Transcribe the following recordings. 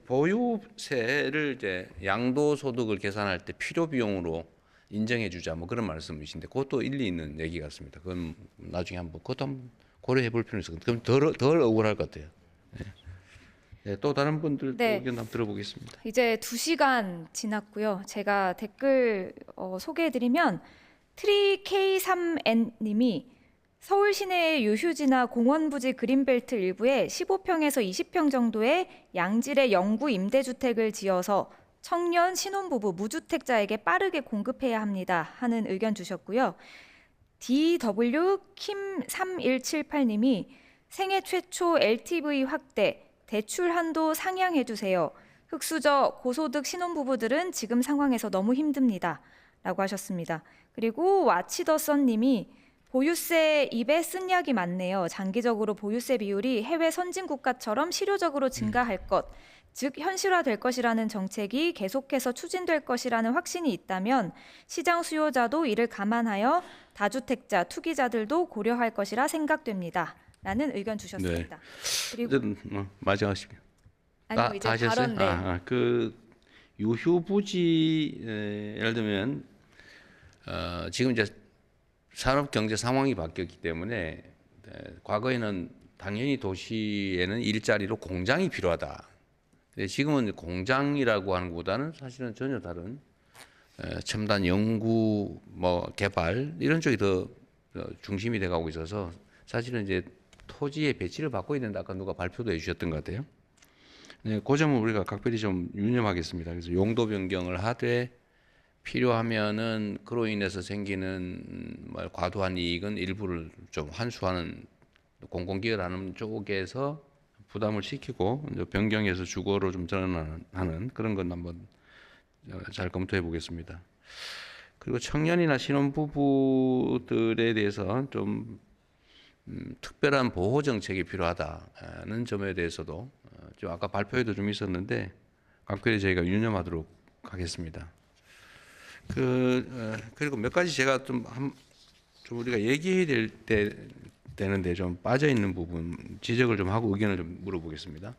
보유세를 이제 양도소득을 계산할 때 필요 비용으로 인정해 주자 뭐 그런 말씀이신데 그것도 일리 있는 얘기 같습니다. 그건 나중에 한번 그것도 한번 고려해 볼 필요는 있어요. 그럼 덜 억울할 것 같아요. 네, 또 다른 분들 또 네, 의견 한번 들어보겠습니다. 이제 2시간 지났고요. 제가 댓글 소개해드리면 트리 K3N님이 서울 시내의 유휴지나 공원 부지 그린벨트 일부에 15평에서 20평 정도의 양질의 영구 임대주택을 지어서 청년 신혼부부 무주택자에게 빠르게 공급해야 합니다 하는 의견 주셨고요. DW 킴 3178님이 생애 최초 LTV 확대, 대출 한도 상향해 주세요. 흑수저 고소득 신혼부부들은 지금 상황에서 너무 힘듭니다 라고 하셨습니다. 그리고 와치더선님이 보유세 입에 쓴 약이 많네요. 장기적으로 보유세 비율이 해외 선진국가처럼 실효적으로 증가할 것, 즉 현실화될 것이라는 정책이 계속해서 추진될 것이라는 확신이 있다면 시장 수요자도 이를 감안하여 다주택자, 투기자들도 고려할 것이라 생각됩니다. 라는 의견 네. 주셨습니다. 그리고 어쨌든 마지막이시면 아니요, 다 이제 하셨어요? 발언. 네. 그 유휴부지 예를 들면 지금 이제 산업 경제 상황이 바뀌었기 때문에 과거에는 당연히 도시에는 일자리로 공장이 필요하다. 근데 지금은 공장이라고 하는 것보다는 사실은 전혀 다른 첨단 연구, 뭐 개발 이런 쪽이 더 중심이 돼가고 있어서 사실은 이제 토지의 배치를 바꿔야 된다. 아까 누가 발표도 해주셨던 것 같아요. 네, 그 점은 우리가 각별히 좀 유념하겠습니다. 그래서 용도 변경을 하되 필요하면은 그로 인해서 생기는 과도한 이익은 일부를 좀 환수하는 공공기관하는 쪽에서 부담을 시키고 변경해서 주거로 좀 전환하는 그런 건 한번 잘 검토해 보겠습니다. 그리고 청년이나 신혼부부들에 대해서 좀 특별한 보호 정책이 필요하다는 점에 대해서도 좀 아까 발표에도 좀 있었는데 각별히 저희가 유념하도록 하겠습니다. 그리고 몇 가지 제가 좀 우리가 얘기해야 되는데 좀 빠져 있는 부분 지적을 좀 하고 의견을 좀 물어보겠습니다.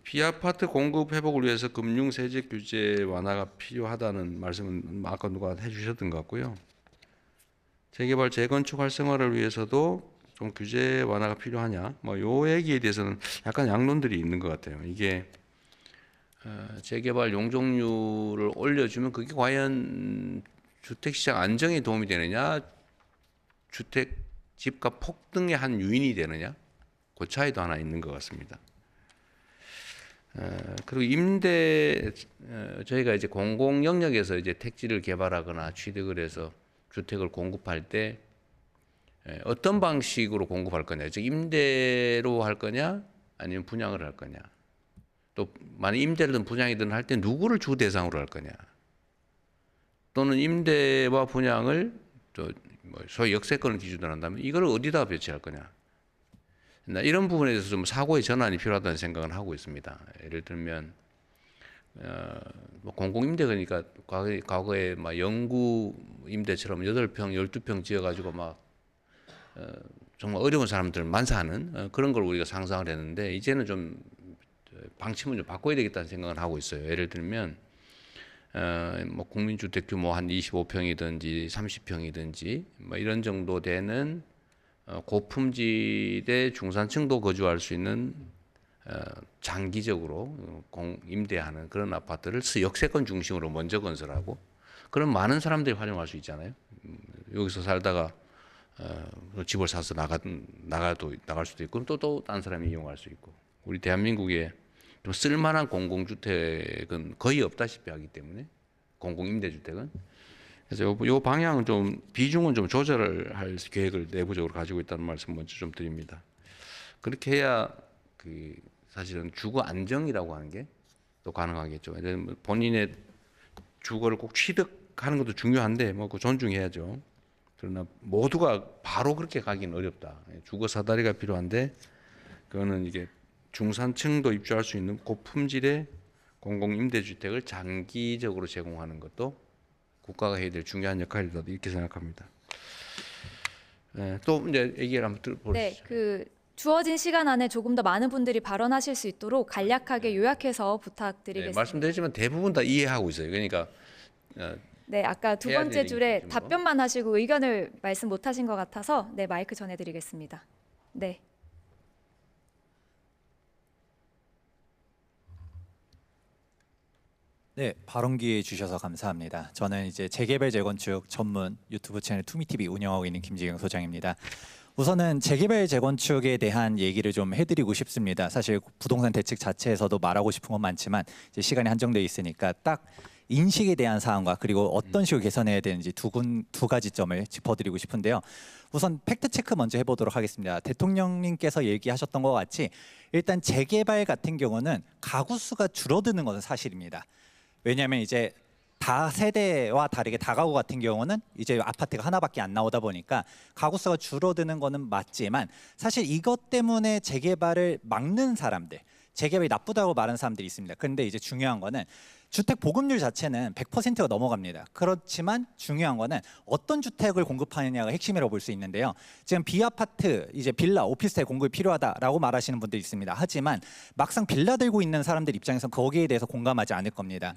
비아파트 공급 회복을 위해서 금융 세제 규제 완화가 필요하다는 말씀은 아까 누가 해주셨던 것 같고요. 재개발 재건축 활성화를 위해서도 좀 규제 완화가 필요하냐? 뭐 요 얘기에 대해서는 약간 양론들이 있는 것 같아요. 이게 재개발 용적률을 올려주면 그게 과연 주택시장 안정에 도움이 되느냐, 주택 집값 폭등의 한 요인이 되느냐, 그 차이도 하나 있는 것 같습니다. 그리고 저희가 이제 공공 영역에서 이제 택지를 개발하거나 취득을 해서 주택을 공급할 때 어떤 방식으로 공급할 거냐, 즉 임대로 할 거냐, 아니면 분양을 할 거냐. 또 만약 임대든 분양이든 할 때 누구를 주 대상으로 할 거냐. 또는 임대와 분양을 소위 역세권을 기준으로 한다면 이걸 어디다 배치할 거냐. 이런 부분에 대해서 좀 사고의 전환이 필요하다는 생각을 하고 있습니다. 예를 들면 공공임대 그러니까 과거에 막 영구 임대처럼 8평, 12평 지어가지고 막 정말 어려운 사람들 만사하는 그런 걸 우리가 상상을 했는데 이제는 좀 방침을 좀 바꿔야 되겠다는 생각을 하고 있어요. 예를 들면 뭐 국민주택 규모 한 25평이든지 30평이든지 뭐 이런 정도 되는 고품질의 중산층도 거주할 수 있는 장기적으로 임대하는 그런 아파트를 역세권 중심으로 먼저 건설하고 그럼 많은 사람들이 활용할 수 있잖아요. 여기서 살다가 집을 사서 나갈 수도 있고 또 다른 사람이 이용할 수 있고 우리 대한민국에 좀 쓸만한 공공주택은 거의 없다시피 하기 때문에 공공임대주택은 그래서 요 방향은 좀 비중은 좀 조절을 할 계획을 내부적으로 가지고 있다는 말씀 먼저 좀 드립니다. 그렇게 해야 그 사실은 주거 안정이라고 하는 게 또 가능하겠죠. 본인의 주거를 꼭 취득하는 것도 중요한데 뭐 그 존중해야죠. 그러나 모두가 바로 그렇게 가기는 어렵다. 주거 사다리가 필요한데 그거는 이게 중산층도 입주할 수 있는 고품질의 공공임대주택을 장기적으로 제공하는 것도 국가가 해야 될 중요한 역할이다 이렇게 생각합니다. 또 이제 얘기를 한번 네, 들어보시죠. 그 주어진 시간 안에 조금 더 많은 분들이 발언하실 수 있도록 간략하게 요약해서 부탁드리겠습니다. 말씀드렸지만 대부분 다 이해하고 있어요. 그러니까 네, 아까 두 해야 번째 되는 줄에 기준으로. 답변만 하시고 의견을 말씀 못 하신 것 같아서 네, 마이크 전해드리겠습니다. 네. 네, 발언 기회 주셔서 감사합니다. 저는 이제 재개발 재건축 전문 유튜브 채널 투미TV 운영하고 있는 김지경 소장입니다. 우선은 재개발 재건축에 대한 얘기를 좀 해드리고 싶습니다. 사실 부동산 대책 자체에서도 말하고 싶은 건 많지만 이제 시간이 한정돼 있으니까 딱 인식에 대한 사항과 그리고 어떤 식으로 개선해야 되는지 두 가지 점을 짚어드리고 싶은데요. 우선 팩트 체크 먼저 해보도록 하겠습니다. 대통령님께서 얘기하셨던 것 같이 일단 재개발 같은 경우는 가구 수가 줄어드는 것은 사실입니다. 왜냐하면 이제 다세대와 다르게 다가구 같은 경우는 이제 아파트가 하나밖에 안 나오다 보니까 가구 수가 줄어드는 거는 맞지만 사실 이것 때문에 재개발을 막는 사람들, 재개발이 나쁘다고 말하는 사람들이 있습니다. 그런데 이제 중요한 거는 주택 보급률 자체는 100%가 넘어갑니다. 그렇지만 중요한 거는 어떤 주택을 공급하느냐가 핵심이라고 볼 수 있는데요. 지금 비아파트, 이제 빌라, 오피스텔 공급이 필요하다라고 말하시는 분들이 있습니다. 하지만 막상 빌라 들고 있는 사람들 입장에서 거기에 대해서 공감하지 않을 겁니다.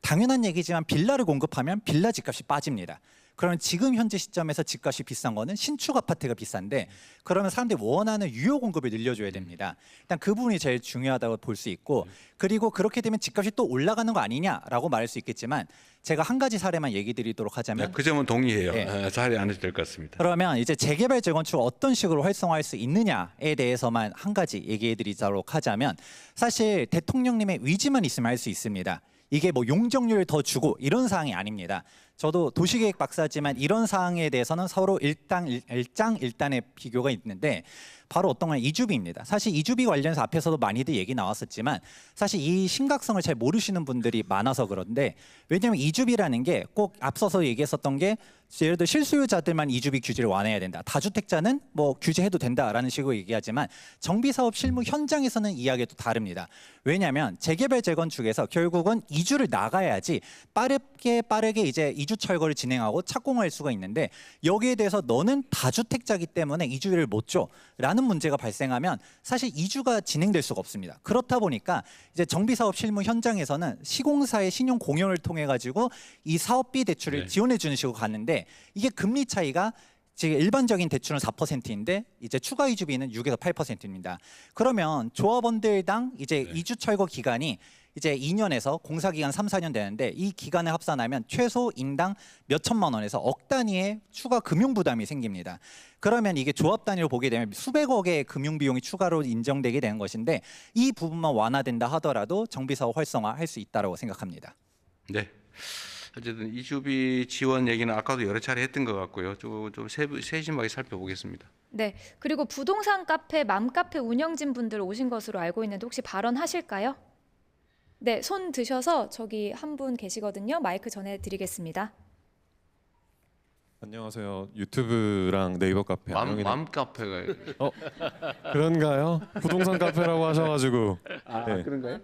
당연한 얘기지만 빌라를 공급하면 빌라 집값이 빠집니다. 그러면 지금 현재 시점에서 집값이 비싼 거는 신축 아파트가 비싼데 그러면 사람들이 원하는 유효 공급을 늘려줘야 됩니다. 일단 그 부분이 제일 중요하다고 볼 수 있고 그리고 그렇게 되면 집값이 또 올라가는 거 아니냐라고 말할 수 있겠지만 제가 한 가지 사례만 얘기 드리도록 하자면 그 점은 동의해요. 네. 사례 안 해도 될 것 같습니다. 그러면 이제 재개발 재건축을 어떤 식으로 활성화할 수 있느냐에 대해서만 한 가지 얘기해 드리도록 하자면 사실 대통령님의 의지만 있으면 할 수 있습니다. 이게 뭐 용적률을 더 주고 이런 사항이 아닙니다. 저도 도시계획 박사지만 이런 사항에 대해서는 서로 일장일단의 비교가 있는데 바로 어떤 건 이주비입니다. 사실 이주비 관련해서 앞에서도 많이들 얘기 나왔었지만 사실 이 심각성을 잘 모르시는 분들이 많아서 그런데 왜냐하면 이주비라는 게 꼭 앞서서 얘기했었던 게 예를 들어 실수요자들만 이주비 규제를 완화해야 된다. 다주택자는 뭐 규제해도 된다라는 식으로 얘기하지만 정비사업 실무 현장에서는 이야기가 또 다릅니다. 왜냐하면 재개발 재건축에서 결국은 이주를 나가야지 빠르게 이제 이주 철거를 진행하고 착공할 수가 있는데 여기에 대해서 너는 다주택자기 때문에 이주를 못 줘라는 문제가 발생하면 사실 이주가 진행될 수가 없습니다. 그렇다 보니까 이제 정비사업 실무 현장에서는 시공사의 신용 공여를 통해 가지고 이 사업비 대출을 네. 지원해 주는 식으로 가는데 이게 금리 차이가 지금 일반적인 대출은 4%인데 이제 추가 이주비는 6에서 8%입니다. 그러면 조합원들당 이제 이주 철거 기간이 이제 2년에서 공사 기간 3, 4년 되는데 이 기간을 합산하면 최소 인당 몇 천만 원에서 억 단위의 추가 금융 부담이 생깁니다. 그러면 이게 조합 단위로 보게 되면 수백억의 금융 비용이 추가로 인정되게 되는 것인데 이 부분만 완화된다 하더라도 정비 사업 활성화할 수 있다고 생각합니다. 네. 어쨌든 이주비 지원 얘기는 아까도 여러 차례 했던 것 같고요. 좀 세심하게 살펴보겠습니다. 네. 그리고 부동산 카페, 맘카페 운영진 분들 오신 것으로 알고 있는데 혹시 발언하실까요? 네, 손 드셔서 저기 한 분 계시거든요. 마이크 전해드리겠습니다. 안녕하세요. 유튜브랑 네이버 카페 맘 카페가 그런가요? 부동산 카페라고 하셔가지고 네. 그런가요?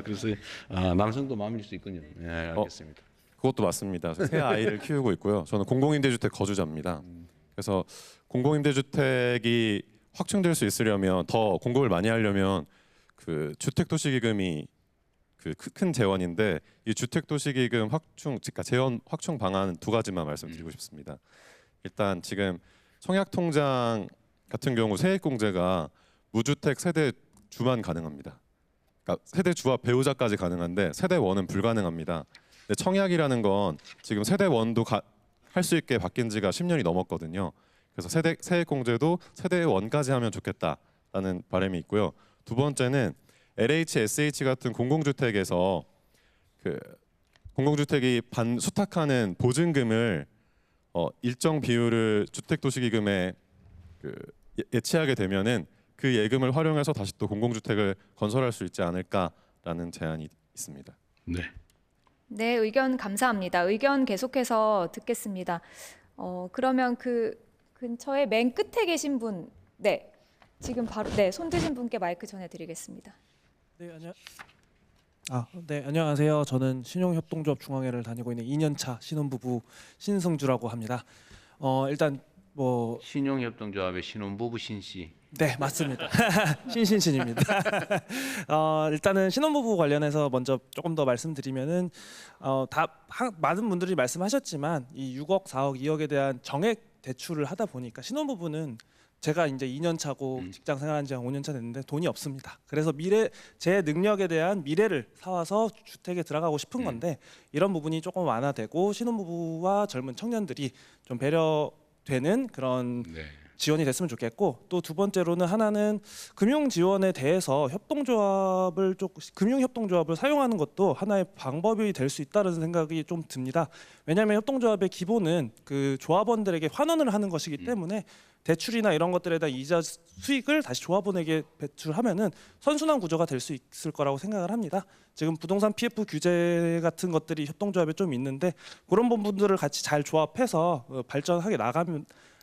그래서 남성도 맘일 수 있군요. 네, 알겠습니다. 그것도 맞습니다. 새 아이를 키우고 있고요. 저는 공공임대주택 거주자입니다. 그래서 공공임대주택이 확충될 수 있으려면 더 공급을 많이 하려면 그 주택도시기금이 그 큰 재원인데 이 주택도시기금 확충, 그러니까 재원 확충 방안 두 가지만 말씀드리고 싶습니다. 일단 지금 청약통장 같은 경우 세액공제가 무주택 세대주만 가능합니다. 그러니까 세대주와 배우자까지 가능한데 세대원은 불가능합니다. 근데 청약이라는 건 지금 세대원도 할 수 있게 바뀐 지가 10년이 넘었거든요. 그래서 세액공제도 세대원까지 하면 좋겠다라는 바람이 있고요. 두 번째는 LH, SH 같은 공공주택에서 그 공공주택이 수탁하는 보증금을 일정 비율을 주택도시기금에 예치하게 되면은 그 예금을 활용해서 다시 또 공공주택을 건설할 수 있지 않을까라는 제안이 있습니다. 네. 네, 의견 감사합니다. 의견 계속해서 듣겠습니다. 그러면 그 근처에 맨 끝에 계신 분, 네, 지금 바로 손 드신 분께 마이크 전해드리겠습니다. 네, 안녕하세요. 저는 신용협동조합 중앙회를 다니고 있는 2년차 신혼부부 신승주라고 합니다. 일단 뭐 신용협동조합의 신혼부부 신씨. 네, 맞습니다. 신신신입니다. 일단은 신혼부부 관련해서 먼저 조금 더 말씀드리면은 많은 분들이 말씀하셨지만 이 6억, 4억, 2억에 대한 정액 대출을 하다 보니까 신혼부부는 제가 이제 2년 차고 직장 생활한 지 한 5년 차 됐는데 돈이 없습니다. 그래서 제 능력에 대한 미래를 사와서 주택에 들어가고 싶은 건데 이런 부분이 조금 완화되고 신혼부부와 젊은 청년들이 좀 배려되는 그런 네. 지원이 됐으면 좋겠고, 또 두 번째로는 하나는 금융 지원에 대해서 금융 협동조합을 사용하는 것도 하나의 방법이 될 수 있다는 생각이 좀 듭니다. 왜냐하면 협동조합의 기본은 그 조합원들에게 환원을 하는 것이기 때문에 대출이나 이런 것들에 대한 이자 수익을 다시 조합원에게 배출하면은 선순환 구조가 될 수 있을 거라고 생각을 합니다. 지금 부동산 PF 규제 같은 것들이 협동조합에 좀 있는데 그런 부분들을 같이 잘 조합해서 발전하게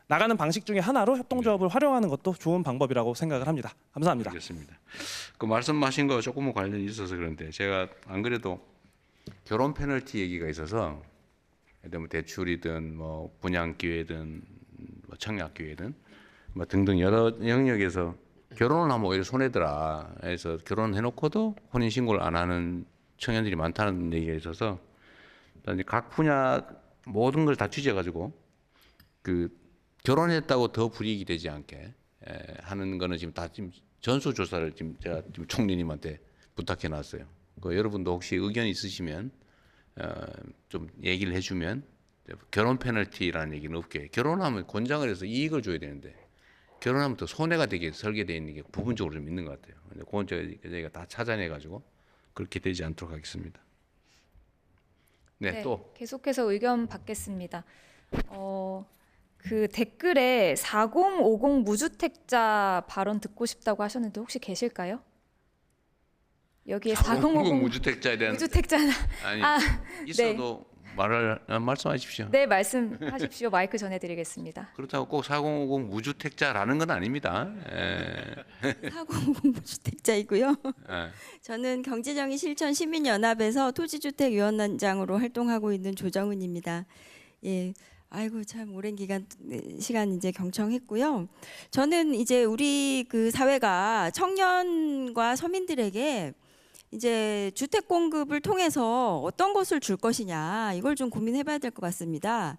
나가는 방식 중에 하나로 협동조합을 활용하는 것도 좋은 방법이라고 생각을 합니다. 감사합니다. 알겠습니다. 그 말씀하신 거 조금은 관련이 있어서 그런데 제가 안 그래도 결혼 페널티 얘기가 있어서 뭐 대출이든 뭐 분양 기회든 뭐 청약 기회든 뭐 등등 여러 영역에서 결혼을 하면 오히려 손해더라. 해서 결혼해놓고도 혼인 신고를 안 하는 청년들이 많다는 얘기가 있어서 이제 각 분야 모든 걸 다 취재해가지고 그 결혼했다고 더 불이익이 되지 않게 하는 거는 지금 다 지금 전수조사를 지금 제가 지금 총리님한테 부탁해 놨어요. 그 여러분도 혹시 의견 있으시면 좀 얘기를 해주면 결혼 페널티라는 얘기는 없게. 결혼하면 권장을 해서 이익을 줘야 되는데 결혼하면 또 손해가 되게 설계되어 있는 게 부분적으로 좀 있는 것 같아요. 그건 저희가 다 찾아내 가지고 그렇게 되지 않도록 하겠습니다. 네, 또 계속해서 의견 받겠습니다. 그 댓글에 4050 무주택자 발언 듣고 싶다고 하셨는데 혹시 계실까요? 여기에 4050 무주택자에 대한 무주택자나 아니 있어도 말씀하십시오. 네, 말씀하십시오. 마이크 전해드리겠습니다. 그렇다고 꼭 4050 무주택자라는 건 아닙니다. 4050 무주택자이고요. 예. 저는 경제정의 실천 시민연합에서 토지주택위원장으로 활동하고 있는 조정은입니다. 예. 아이고 참 오랜 시간 이제 경청했고요. 저는 이제 우리 그 사회가 청년과 서민들에게 이제 주택 공급을 통해서 어떤 것을 줄 것이냐 이걸 좀 고민해봐야 될 것 같습니다.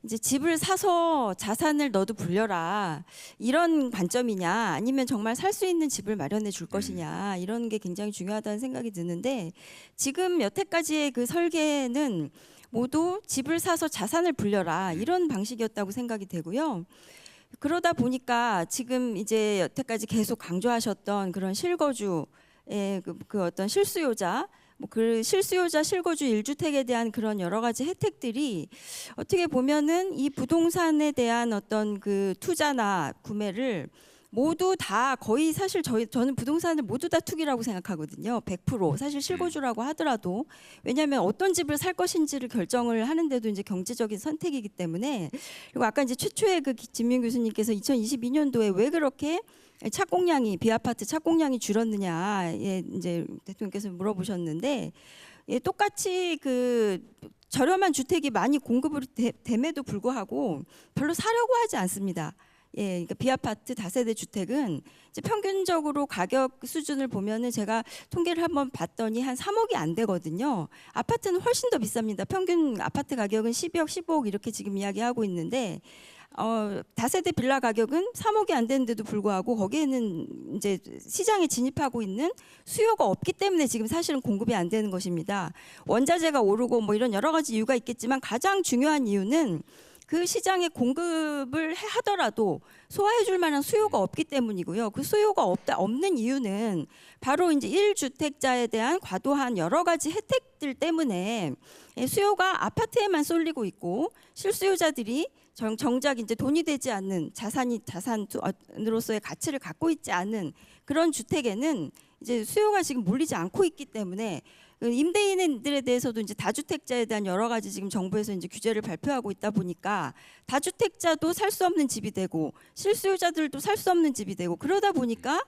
이제 집을 사서 자산을 너도 불려라 이런 관점이냐 아니면 정말 살 수 있는 집을 마련해 줄 것이냐 이런 게 굉장히 중요하다는 생각이 드는데 지금 여태까지의 그 설계는 모두 집을 사서 자산을 불려라 이런 방식이었다고 생각이 되고요. 그러다 보니까 지금 이제 여태까지 계속 강조하셨던 그런 실거주의 그 어떤 실수요자, 뭐 그 실수요자 실거주 1주택에 대한 그런 여러 가지 혜택들이 어떻게 보면은 이 부동산에 대한 어떤 그 투자나 구매를 모두 다 거의 사실 저는 부동산을 모두 다 투기라고 생각하거든요. 100% 사실 실거주라고 하더라도 왜냐하면 어떤 집을 살 것인지를 결정을 하는데도 이제 경제적인 선택이기 때문에 그리고 아까 이제 최초의 그 진민 교수님께서 2022년도에 왜 그렇게 착공량이 비아파트 착공량이 줄었느냐 이제 대통령께서 물어보셨는데 똑같이 그 저렴한 주택이 많이 공급이 됨에도 불구하고 별로 사려고 하지 않습니다. 그러니까 비아파트 다세대 주택은 이제 평균적으로 가격 수준을 보면은 제가 통계를 한번 봤더니 한 3억이 안 되거든요. 아파트는 훨씬 더 비쌉니다. 평균 아파트 가격은 12억, 15억 이렇게 지금 이야기하고 있는데 다세대 빌라 가격은 3억이 안 되는데도 불구하고 거기에는 이제 시장에 진입하고 있는 수요가 없기 때문에 지금 사실은 공급이 안 되는 것입니다. 원자재가 오르고 뭐 이런 여러 가지 이유가 있겠지만 가장 중요한 이유는 그 시장에 공급을 하더라도 소화해 줄 만한 수요가 없기 때문이고요. 그 수요가 없는 이유는 바로 이제 1주택자에 대한 과도한 여러 가지 혜택들 때문에 수요가 아파트에만 쏠리고 있고 실수요자들이 정작 이제 돈이 되지 않는 자산으로서의 가치를 갖고 있지 않은 그런 주택에는 이제 수요가 지금 몰리지 않고 있기 때문에 임대인들에 대해서도 이제 다주택자에 대한 여러 가지 지금 정부에서 이제 규제를 발표하고 있다 보니까 다주택자도 살 수 없는 집이 되고 실수요자들도 살 수 없는 집이 되고 그러다 보니까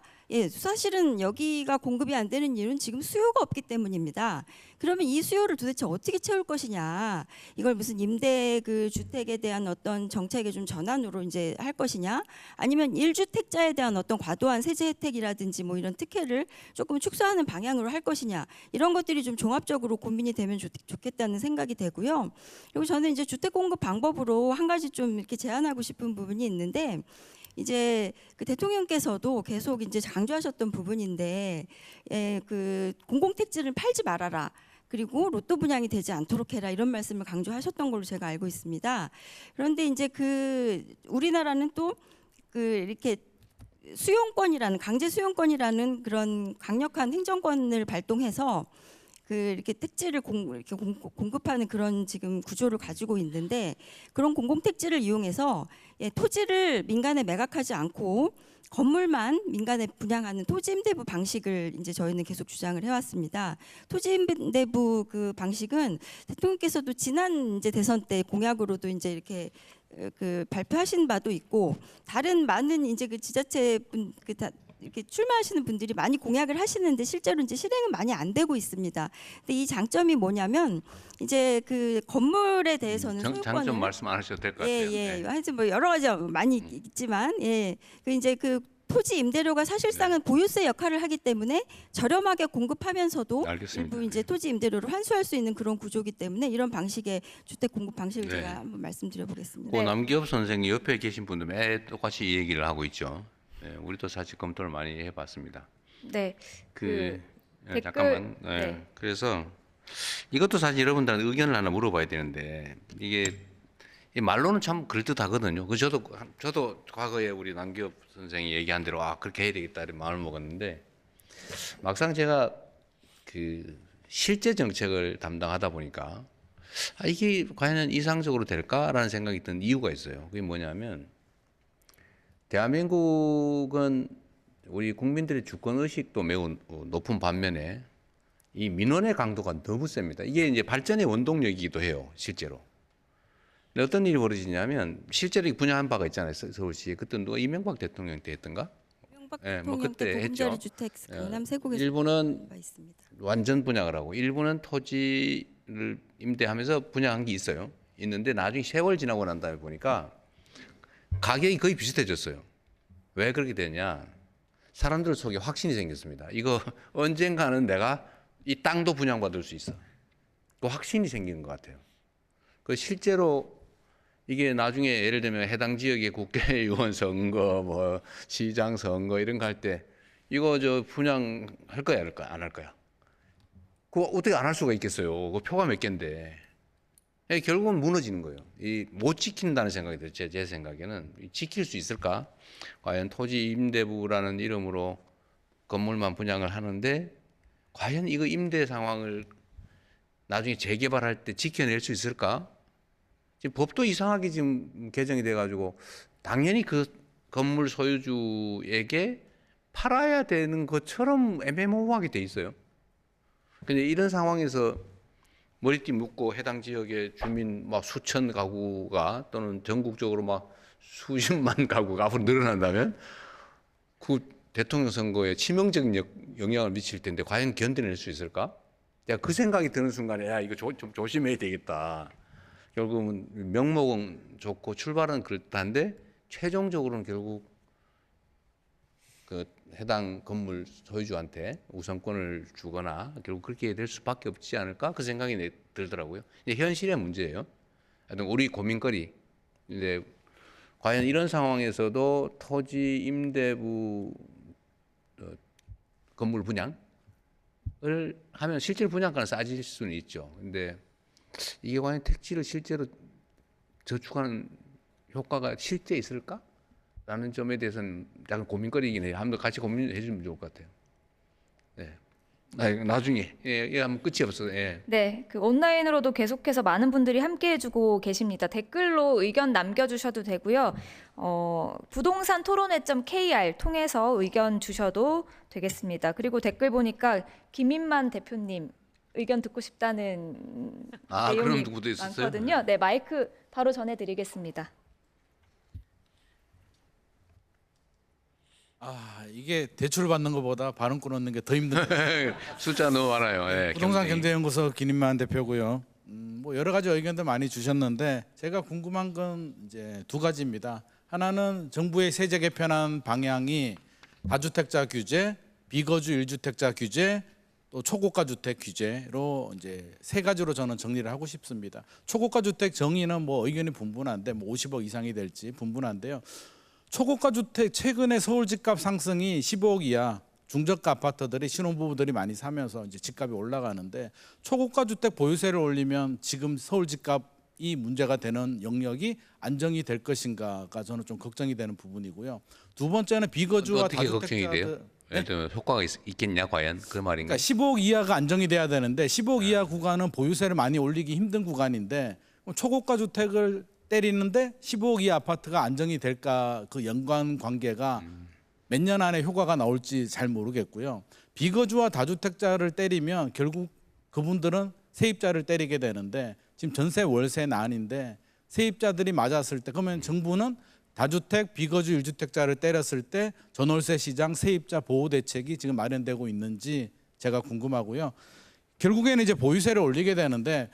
사실은 여기가 공급이 안 되는 이유는 지금 수요가 없기 때문입니다. 그러면 이 수요를 도대체 어떻게 채울 것이냐? 이걸 무슨 임대 그 주택에 대한 어떤 정책의 좀 전환으로 이제 할 것이냐? 아니면 1주택자에 대한 어떤 과도한 세제 혜택이라든지 뭐 이런 특혜를 조금 축소하는 방향으로 할 것이냐? 이런 것들이 좀 종합적으로 고민이 되면 좋겠다는 생각이 되고요. 그리고 저는 이제 주택 공급 방법으로 한 가지 좀 이렇게 제안하고 싶은 부분이 있는데, 이제 그 대통령께서도 계속 이제 강조하셨던 부분인데, 그 공공택지를 팔지 말아라. 그리고 로또 분양이 되지 않도록 해라, 이런 말씀을 강조하셨던 걸로 제가 알고 있습니다. 그런데 이제 그 우리나라는 또 그 이렇게 수용권이라는, 강제 수용권이라는 그런 강력한 행정권을 발동해서 그 이렇게 택지를 공급하는 그런 지금 구조를 가지고 있는데, 그런 공공택지를 이용해서 토지를 민간에 매각하지 않고 건물만 민간에 분양하는 토지임대부 방식을 이제 저희는 계속 주장을 해왔습니다. 토지임대부 그 방식은 대통령께서도 지난 이제 대선 때 공약으로도 이제 이렇게 그 발표하신 바도 있고, 다른 많은 이제 그 지자체 분 이렇게 출마하시는 분들이 많이 공약을 하시는데 실제로 이제 실행은 많이 안 되고 있습니다. 근데 이 장점이 뭐냐면, 이제 그 건물에 대해서는 소유권을 장점 말씀 안 하셔도 될 것 같아요. 예. 하여튼 뭐 여러 가지 많이 있지만, 그 이제 그 토지 임대료가 사실상은 보유세 역할을 하기 때문에 저렴하게 공급하면서도 알겠습니다. 일부 이제 토지 임대료를 환수할 수 있는 그런 구조이기 때문에 이런 방식의 주택 공급 방식을 네. 제가 한번 말씀드려보겠습니다. 그 남기업 선생이 옆에 계신 분들 매 똑같이 이 얘기를 하고 있죠. 네, 우리도 사실 검토를 많이 해봤습니다. 네. 댓글, 잠깐만. 네. 그래서 이것도 사실 여러분들한테 의견을 하나 물어봐야 되는데, 이게 이 말로는 참 그럴듯하거든요. 그 저도 과거에 우리 남기업 선생이 얘기한 대로 그렇게 해야 되겠다 이런 마음을 먹었는데, 막상 제가 그 실제 정책을 담당하다 보니까 이게 과연 이상적으로 될까라는 생각이 든 이유가 있어요. 그게 뭐냐면, 대한민국은 우리 국민들의 주권 의식도 매우 높은 반면에 이 민원의 강도가 너무 셉니다. 이게 이제 발전의 원동력이기도 해요, 실제로. 근데 어떤 일이 벌어지냐면, 실제로 분양한 바가 있잖아요, 서울시에. 그때 누가 이명박 대통령 때 했던가? 이명박 예, 뭐 대통령 그때 때 했죠. 보금자리 주택 강남 세곡에서 일부는 가 있습니다. 완전 분양을 하고, 일부는 토지를 임대하면서 분양한 게 있어요. 있는데 나중에 세월 지나고 난 다음에 보니까 가격이 거의 비슷해졌어요. 왜 그렇게 되냐? 사람들 속에 확신이 생겼습니다. 이거 언젠가는 내가 이 땅도 분양받을 수 있어. 그 확신이 생기는 것 같아요. 그 실제로 이게 나중에 예를 들면 해당 지역의 국회의원 선거, 뭐 시장 선거 이런 거 할 때 이거 저 분양할 거야, 안 할 거야? 그거 어떻게 안 할 수가 있겠어요? 그 표가 몇 개인데. 결국은 무너지는 거예요. 이 못 지킨다는 생각이 들어요. 제 생각에는 지킬 수 있을까? 과연 토지 임대부라는 이름으로 건물만 분양을 하는데 과연 이거 임대 상황을 나중에 재개발할 때 지켜낼 수 있을까? 지금 법도 이상하게 지금 개정이 돼가지고 당연히 그 건물 소유주에게 팔아야 되는 것처럼 애매모호하게 돼 있어요. 근데 이런 상황에서 머리띠 묶고 해당 지역의 주민 막 수천 가구가 또는 전국적으로 막 수십만 가구가 앞으로 늘어난다면 그 대통령 선거에 치명적인 영향을 미칠 텐데 과연 견뎌낼 수 있을까? 내가 그 생각이 드는 순간에 이거 좀 조심해야 되겠다. 결국은 명목은 좋고 출발은 그럴듯한데 최종적으로는 결국 그 해당 건물 소유주한테 우선권을 주거나 결국 그렇게 될 수밖에 없지 않을까 그 생각이 들더라고요. 이제 현실의 문제예요. 하여튼 우리 고민거리. 근데 과연 이런 상황에서도 토지 임대부 건물 분양을 하면 실제로 분양가는 싸질 수는 있죠. 근데 이게 과연 택지를 실제로 저축하는 효과가 실제 있을까? 라는 점에 대해서는 약간 고민거리이긴 해요. 한번 같이 고민해 주면 좋을 것 같아요. 네. 나중에 한번 끝이 없어요. 예. 네, 그 온라인으로도 계속해서 많은 분들이 함께해주고 계십니다. 댓글로 의견 남겨주셔도 되고요. 부동산 토론회.kr 통해서 의견 주셔도 되겠습니다. 그리고 댓글 보니까 김인만 대표님 의견 듣고 싶다는 그런 내용이 누구도 있었어요? 많거든요. 네, 마이크 바로 전해드리겠습니다. 이게 대출 받는 것보다 발음 끊는 게 더 힘든데. 숫자 너무 많아요. 예, 부동산 경쟁이. 경제연구소 김인만 대표고요. 뭐 여러 가지 의견들 많이 주셨는데 제가 궁금한 건 이제 두 가지입니다. 하나는 정부의 세제 개편안 방향이 다주택자 규제, 비거주 1주택자 규제, 또 초고가 주택 규제로 이제 세 가지로 저는 정리를 하고 싶습니다. 초고가 주택 정의는 뭐 의견이 분분한데 뭐 50억 이상이 될지 분분한데요. 초고가 주택 최근에 서울 집값 상승이 15억 이하 중저가 아파트들이 신혼부부들이 많이 사면서 이제 집값이 올라가는데 초고가 주택 보유세를 올리면 지금 서울 집값이 문제가 되는 영역이 안정이 될 것인가가 저는 좀 걱정이 되는 부분이고요. 두 번째는 비거주와 어떻게 걱정이 돼요? 다주택자들 예를 들면 효과가 있겠냐 과연 그 말인가? 그러니까 15억 이하가 안정이 돼야 되는데 15억 이하 구간은 보유세를 많이 올리기 힘든 구간인데 초고가 주택을 때리는데 15억 이하 아파트가 안정이 될까 그 연관 관계가 몇 년 안에 효과가 나올지 잘 모르겠고요. 비거주와 다주택자를 때리면 결국 그분들은 세입자를 때리게 되는데 지금 전세 월세 난인데 세입자들이 맞았을 때 그러면 정부는 다주택 비거주 1주택자를 때렸을 때 전월세 시장 세입자 보호 대책이 지금 마련되고 있는지 제가 궁금하고요. 결국에는 이제 보유세를 올리게 되는데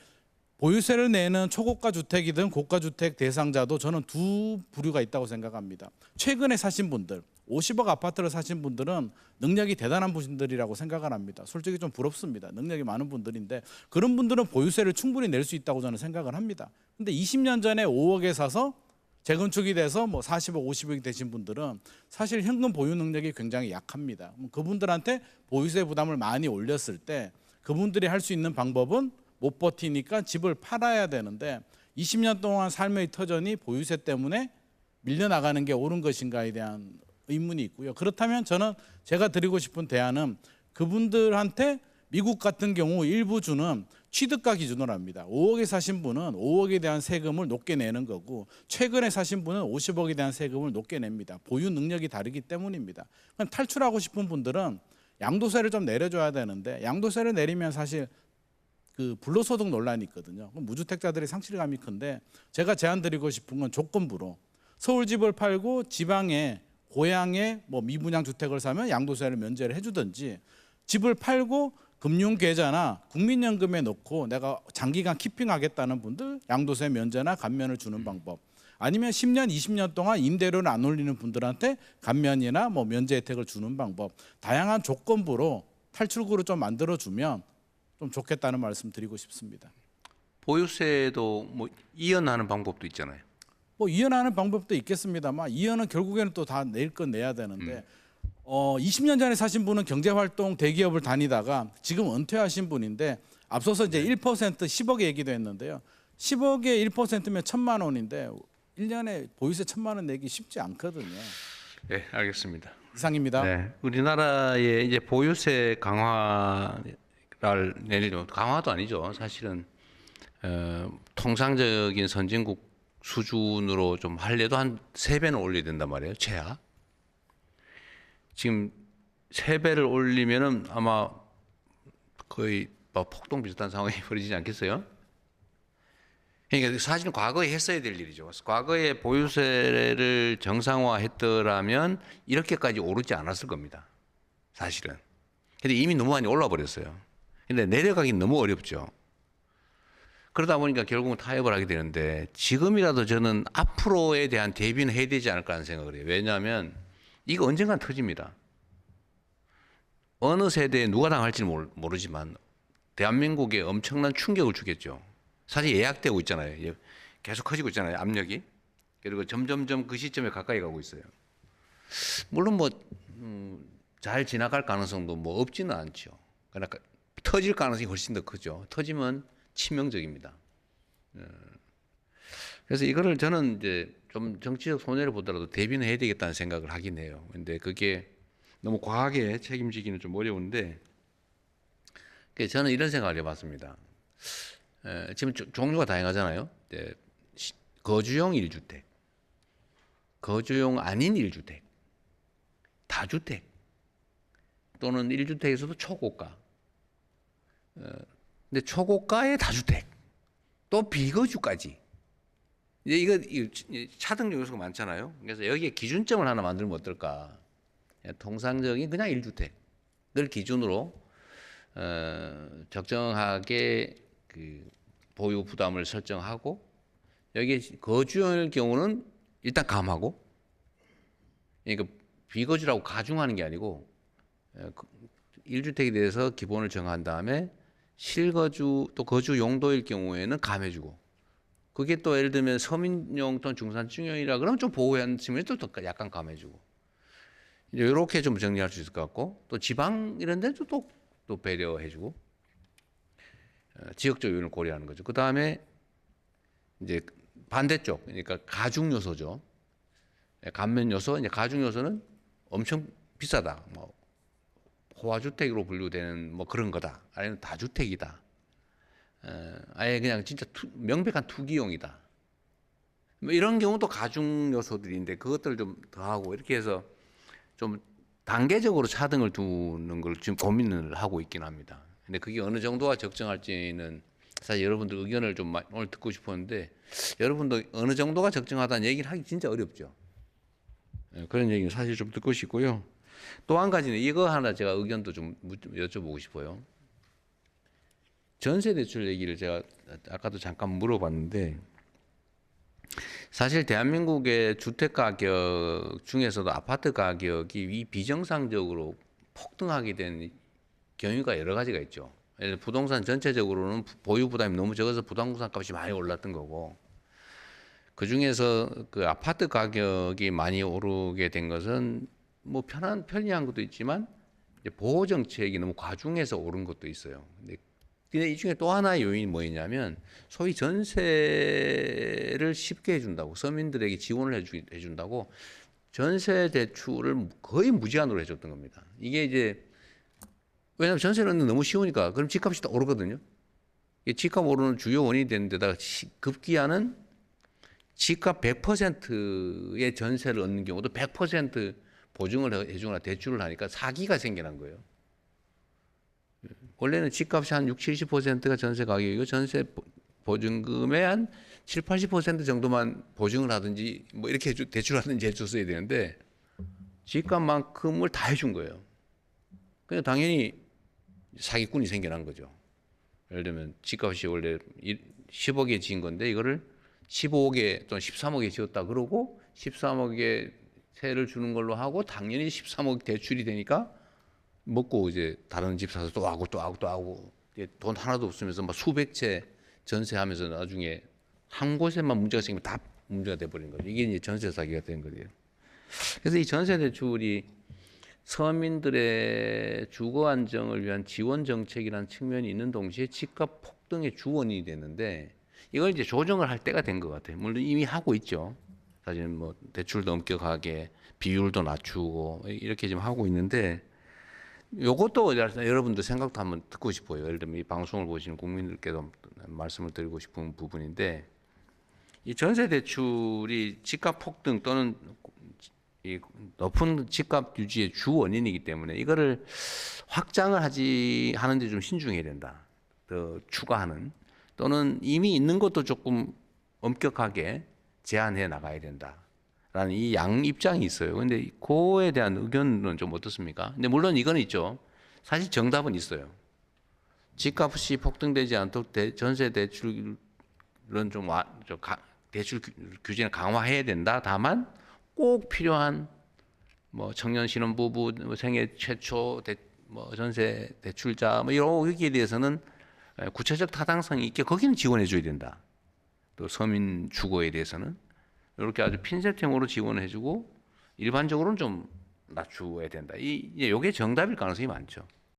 보유세를 내는 초고가 주택이든 고가 주택 대상자도 저는 두 부류가 있다고 생각합니다. 최근에 사신 분들, 50억 아파트를 사신 분들은 능력이 대단한 분들이라고 생각을 합니다. 솔직히 좀 부럽습니다. 능력이 많은 분들인데 그런 분들은 보유세를 충분히 낼 수 있다고 저는 생각을 합니다. 근데 20년 전에 5억에 사서 재건축이 돼서 뭐 40억, 50억이 되신 분들은 사실 현금 보유 능력이 굉장히 약합니다. 그분들한테 보유세 부담을 많이 올렸을 때 그분들이 할 수 있는 방법은 못 버티니까 집을 팔아야 되는데 20년 동안 삶의 터전이 보유세 때문에 밀려나가는 게 옳은 것인가에 대한 의문이 있고요. 그렇다면 저는 제가 드리고 싶은 대안은 그분들한테 미국 같은 경우 일부 주는 취득가 기준으로 합니다. 5억에 사신 분은 5억에 대한 세금을 높게 내는 거고 최근에 사신 분은 50억에 대한 세금을 높게 냅니다. 보유 능력이 다르기 때문입니다. 탈출하고 싶은 분들은 양도세를 좀 내려줘야 되는데 양도세를 내리면 사실 그 불로소득 논란이 있거든요. 무주택자들이 상실감이 큰데 제가 제안드리고 싶은 건 조건부로 서울 집을 팔고 지방에 고향에 뭐 미분양 주택을 사면 양도세를 면제를 해주든지 집을 팔고 금융계좌나 국민연금에 넣고 내가 장기간 키핑하겠다는 분들 양도세 면제나 감면을 주는 방법 아니면 10년, 20년 동안 임대료를 안 올리는 분들한테 감면이나 뭐 면제 혜택을 주는 방법 다양한 조건부로 탈출구를 좀 만들어주면 좀 좋겠다는 말씀 드리고 싶습니다. 보유세도 뭐 이연하는 방법도 있잖아요. 뭐 이연하는 방법도 있겠습니다만 이연은 결국에는 또 다 낼 건 내야 되는데 20년 전에 사신 분은 경제활동 대기업을 다니다가 지금 은퇴하신 분인데 앞서서 이제 1% 10억 얘기도 했는데요. 10억에 1%면 1,000만 원인데 1년에 보유세 1,000만 원 내기 쉽지 않거든요. 네, 알겠습니다. 이상입니다. 네, 우리나라의 이제 보유세 강화를 내리려 강화도 아니죠. 사실은 통상적인 선진국 수준으로 좀 하려도 한 3배는 올려야 된단 말이에요. 최하. 지금 3배를 올리면은 아마 거의 뭐 폭동 비슷한 상황이 벌어지지 않겠어요? 그러니까 사실은 과거에 했어야 될 일이죠. 과거에 보유세를 정상화했더라면 이렇게까지 오르지 않았을 겁니다. 사실은. 근데 이미 너무 많이 올라 버렸어요. 근데 내려가긴 너무 어렵죠. 그러다 보니까 결국은 타협을 하게 되는데 지금이라도 저는 앞으로에 대한 대비는 해야 되지 않을까 하는 생각을 해요. 왜냐하면 이거 언젠간 터집니다. 어느 세대에 누가 당할지는 모르지만 대한민국에 엄청난 충격을 주겠죠. 사실 예약되고 있잖아요. 계속 커지고 있잖아요. 압력이. 그리고 점점점 그 시점에 가까이 가고 있어요. 물론 뭐 잘 지나갈 가능성도 뭐 없지는 않죠. 그러니까 터질 가능성이 훨씬 더 크죠. 터지면 치명적입니다. 그래서 이거를 저는 이제 좀 정치적 손해를 보더라도 대비는 해야 되겠다는 생각을 하긴 해요. 근데 그게 너무 과하게 책임지기는 좀 어려운데 저는 이런 생각을 해봤습니다. 지금 종류가 다양하잖아요. 거주용 1주택, 거주용 아닌 1주택, 다주택 또는 1주택에서도 초고가. 근데 초고가의 다주택, 또 비거주까지. 이제 이거 차등 요소가 많잖아요. 그래서 여기에 기준점을 하나 만들면 어떨까? 통상적인 그냥 1주택을 기준으로 적정하게 그 보유 부담을 설정하고 여기에 거주할 경우는 일단 감하고 그러니까 비거주라고 가중하는 게 아니고 1주택에 대해서 기본을 정한 다음에 실거주 또 거주 용도일 경우에는 감해주고 그게 또 예를 들면 서민용 또는 중산층용이라 그러면 좀 보호하는 측면이 또 약간 감해주고 이렇게 좀 정리할 수 있을 것 같고 또 지방 이런 데도 또 배려해주고 지역적 요인을 고려하는 거죠. 그 다음에 이제 반대쪽 그러니까 가중 요소죠. 감면 요소 이제 가중 요소는 엄청 비싸다. 뭐 호화주택으로 분류되는 뭐 그런 거다. 아니면 다주택이다. 아예 그냥 진짜 명백한 투기용이다. 뭐 이런 경우도 가중 요소들인데 그것들을 좀 더하고 이렇게 해서 좀 단계적으로 차등을 두는 걸 지금 고민을 하고 있긴 합니다. 근데 그게 어느 정도가 적정할지는 사실 여러분들 의견을 좀 오늘 듣고 싶었는데 여러분도 어느 정도가 적정하다는 얘기를 하기 진짜 어렵죠. 그런 얘기는 사실 좀 듣고 싶고요. 또 한 가지는 이거 하나 제가 의견도 좀 여쭤보고 싶어요. 전세 대출 얘기를 제가 아까도 잠깐 물어봤는데 사실 대한민국의 주택 가격 중에서도 아파트 가격이 이 비정상적으로 폭등하게 된 경우가 여러 가지가 있죠. 예를 들어 부동산 전체적으로는 보유 부담이 너무 적어서 부동산 값이 많이 올랐던 거고 그 중에서 그 아파트 가격이 많이 오르게 된 것은 뭐 편리한 것도 있지만 보호 정책이 너무 과중해서 오른 것도 있어요. 근데 이 중에 또 하나의 요인이 뭐였냐면 소위 전세를 쉽게 해준다고 서민들에게 지원을 해준다고 전세 대출을 거의 무제한으로 해줬던 겁니다. 이게 이제 왜냐하면 전세를 얻는 너무 쉬우니까 그럼 집값이 또 오르거든요. 집값 오르는 주요 원인이 되는 데다가 급기야는 집값 100%의 전세를 얻는 경우도 100% 보증을 해주거나 대출을 하니까 사기가 생겨난 거예요. 원래는 집값이 한 60, 70%가 전세 가격이고 전세 보증금의 한 7, 80% 정도만 보증을 하든지 뭐 이렇게 대출하든지 해줬어야 되는데 집값만큼을 다 해준 거예요. 그냥 당연히 사기꾼이 생겨난 거죠. 예를 들면 집값이 원래 10억에 지은 건데 이거를 15억에 또는 13억에 지었다 그러고 13억에 세를 주는 걸로 하고 당연히 13억 대출이 되니까 먹고 이제 다른 집 사서 또 하고 돈 하나도 없으면서 막 수백 채 전세하면서 나중에 한 곳에만 문제가 생기면 다 문제가 돼버린 거죠. 이게 이제 전세 사기가 된 거예요. 그래서 이 전세 대출이 서민들의 주거 안정을 위한 지원 정책이라는 측면이 있는 동시에 집값 폭등의 주원인이 됐는데 이걸 이제 조정을 할 때가 된 것 같아요. 물론 이미 하고 있죠. 사실 뭐 대출도 엄격하게 비율도 낮추고 이렇게 지금 하고 있는데 요것도 여러분들 생각도 한번 듣고 싶어요. 예를 들면 이 방송을 보시는 국민들께도 말씀을 드리고 싶은 부분인데 이 전세 대출이 집값 폭등 또는 이 높은 집값 유지의 주 원인이기 때문에 이거를 확장을 하는데 좀 신중해야 된다. 더 추가하는 또는 이미 있는 것도 조금 엄격하게 제한해 나가야 된다라는 이 양 입장이 있어요. 근데 그거에 대한 의견은 좀 어떻습니까? 근데 물론 이건 있죠. 사실 정답은 있어요. 집값이 폭등되지 않도록 전세 대출은 대출 규제는 강화해야 된다. 다만 꼭 필요한 뭐 청년 신혼부부 생애 최초 전세 대출자 뭐 여기에 대해서는 구체적 타당성이 있게 거기는 지원해 줘야 된다. 또 서민 주거에 대해서는 이렇게 아주 핀셋형으로 지원해 주고 일반적으로는 좀 낮추어야 된다. 이게 정답일 가능성이 많죠.